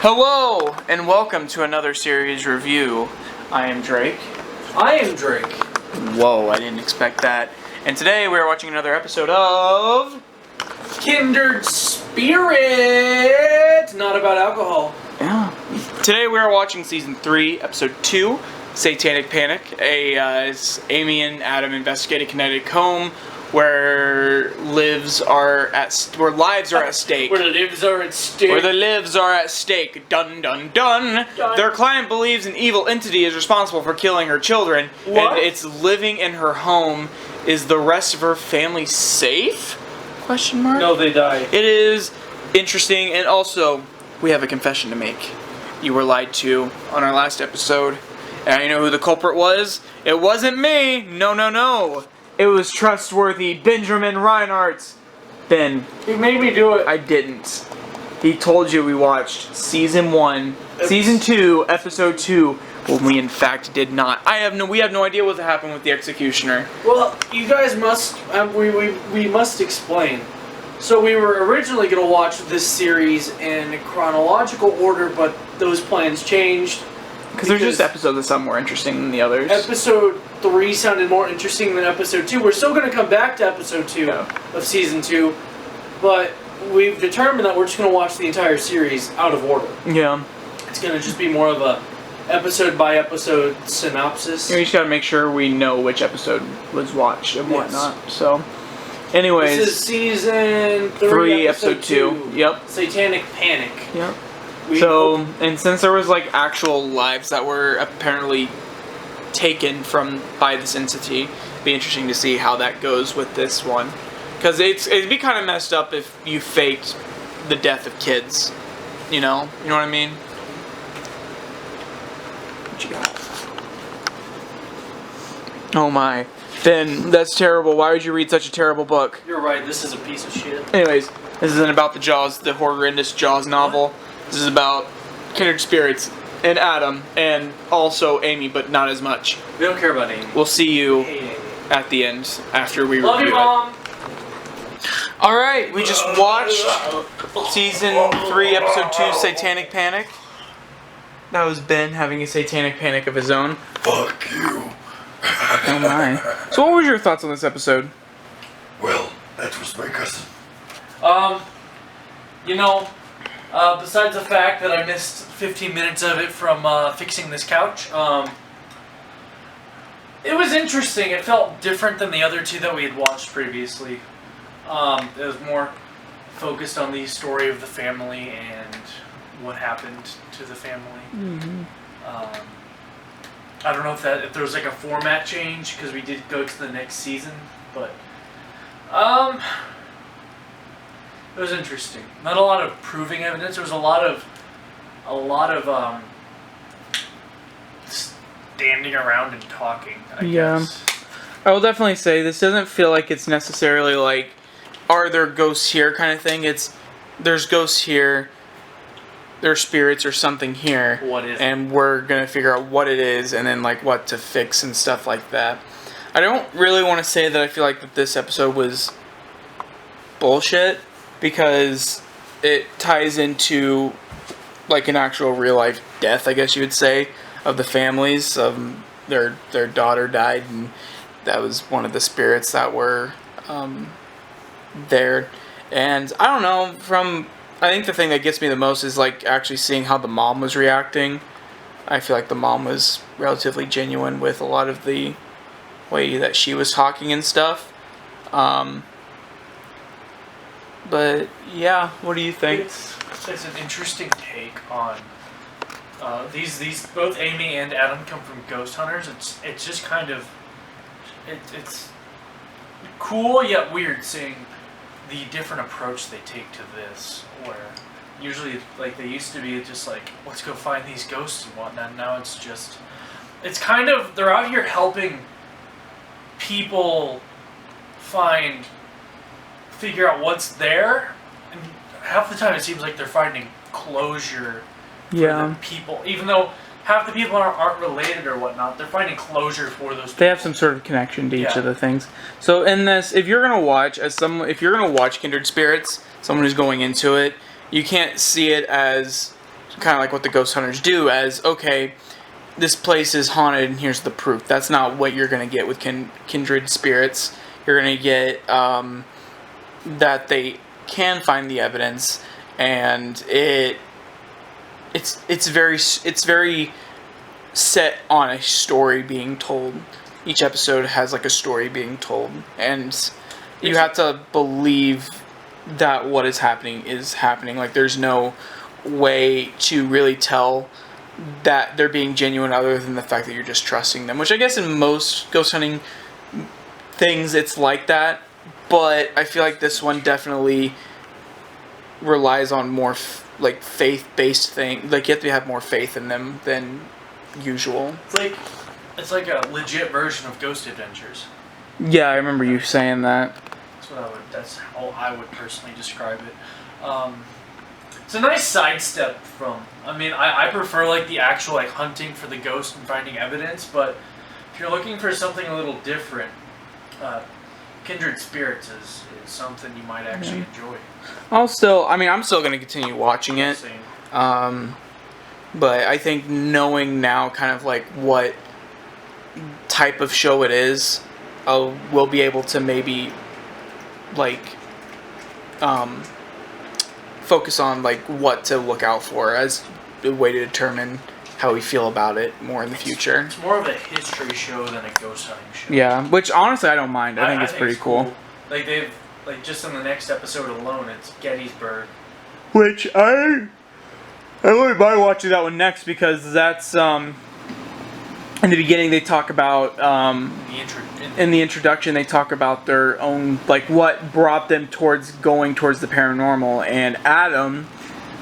Hello, and welcome to another series review. I am Drake. I am Drake. Whoa, I didn't expect that. And today we are watching another episode of... Kindred Spirits! Not about alcohol. Yeah. Today we are watching Season 3, Episode 2, Satanic Panic. It's Amy and Adam investigate a kinetic home where lives are at where lives are at stake. Where the lives are at stake. Where the lives are at stake. Dun dun dun. Their client believes an evil entity is responsible for killing her children. What? And it's living in her home. Is the rest of her family safe? Question mark. No, they die. It is interesting, and also we have a confession to make. You were lied to on our last episode, and you know who the culprit was? It wasn't me. No, no, no. It was trustworthy Benjamin Rinartz. Ben. He made me do it. I didn't. He told you we watched Season 1, Season 2, Episode 2, when we in fact did not. We have no idea what happened with the executioner. Well, you guys must, we must explain. So we were originally going to watch this series in chronological order, but those plans changed. Because there's just episodes of some more interesting than the others. Episode 3 sounded more interesting than Episode 2. We're still going to come back to Episode 2 of Season 2, but we've determined that we're just going to watch the entire series out of order. Yeah. It's going to just be more of a episode-by-episode synopsis. We just gotta make sure we know which episode was watched and whatnot. So, anyways. This is Season 3, Episode 2. Yep. Satanic Panic. Yep. And since there was like actual lives that were apparently taken by this entity, it'd be interesting to see how that goes with this one. Because it'd be kind of messed up if you faked the death of kids. You know what I mean? What you got? Oh my. Ben, that's terrible. Why would you read such a terrible book? You're right, this is a piece of shit. Anyways, this isn't about the Jaws, the horrendous Jaws novel. This is about Kindred Spirits and Adam and also Amy, but not as much. We don't care about Amy. We'll see you Amy. at the end after we Love review you, Mom. it. Alright, we just watched Season 3, Episode 2, Satanic Panic. That was Ben having a satanic panic of his own. Fuck you. Oh my. So what were your thoughts on this episode? Well, that was my cousin. Besides the fact that I missed 15 minutes of it from fixing this couch, it was interesting. It felt different than the other two that we had watched previously. It was more focused on the story of the family and what happened to the family. Mm-hmm. I don't know if there was like a format change because we did go to the next season, but it was interesting. Not a lot of proving evidence. There was a lot of standing around and talking, I guess. I will definitely say this doesn't feel like it's necessarily like, are there ghosts here kind of thing. It's, there's ghosts here, there's spirits or something here. What is it? And we're going to figure out what it is and then like what to fix and stuff like that. I don't really want to say that I feel like that this episode was bullshit, because it ties into like an actual real life death, I guess you would say, of the families. Their daughter died, and that was one of the spirits that were there. And I don't know, I think the thing that gets me the most is like actually seeing how the mom was reacting. I feel like the mom was relatively genuine with a lot of the way that she was talking and stuff. But yeah, what do you think? It's an interesting take on these both Amy and Adam come from ghost hunters. It's just kind of it's cool yet weird seeing the different approach they take to this, where usually like they used to be just like, let's go find these ghosts and whatnot. Now it's kind of, they're out here helping people figure out what's there, and half the time it seems like they're finding closure for the people, even though half the people aren't related or whatnot. They're finding closure for those people. They have some sort of connection to each of the things. So in this, if you're gonna watch Kindred Spirits, someone who's going into it, you can't see it as kind of like what the ghost hunters do, as okay, this place is haunted and here's the proof. That's not what you're going to get with Kindred Spirits. You're going to get that they can find the evidence, and it's very set on a story being told. Each episode has like a story being told, and you have to believe that what is happening. Like there's no way to really tell that they're being genuine other than the fact that you're just trusting them, which I guess in most ghost hunting things it's like that, but I feel like this one definitely relies on more like faith-based thing. Like you have to have more faith in them than usual. It's like a legit version of Ghost Adventures. Yeah, I remember you saying that. That's how I would personally describe it. It's a nice sidestep from. I mean, I prefer like the actual like hunting for the ghost and finding evidence, but if you're looking for something a little different, Kindred Spirits is something you might actually enjoy. I'm still going to continue watching it. Same. But I think knowing now kind of like what type of show it is, we'll be able to maybe like focus on like what to look out for as a way to determine how we feel about it more in the future. It's more of a history show than a ghost hunting show. Yeah, which honestly I don't mind. I think it's pretty cool. Like just in the next episode alone, it's Gettysburg. Which I wouldn't mind watching that one next, because that's in the beginning they talk about in the introduction they talk about their own, like what brought them going towards the paranormal, and Adam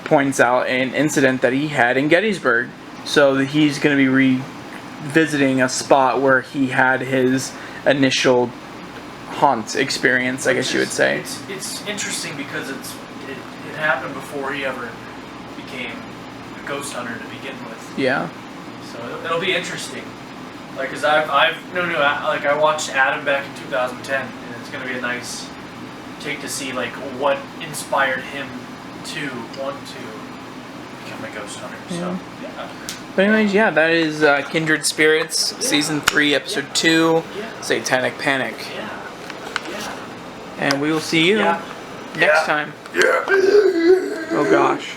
points out an incident that he had in Gettysburg, so that he's going to be revisiting a spot where he had his initial haunt experience, I guess you would say. It's interesting because it happened before he ever became a ghost hunter to begin with. Yeah. So it'll be interesting. Like, cause I watched Adam back in 2010, and it's gonna be a nice take to see like what inspired him to want to become a ghost hunter. So yeah. But anyways, yeah, that is Kindred Spirits, Season 3, Episode 2, Satanic Panic. Yeah. And we will see you next time. Yeah. Oh gosh.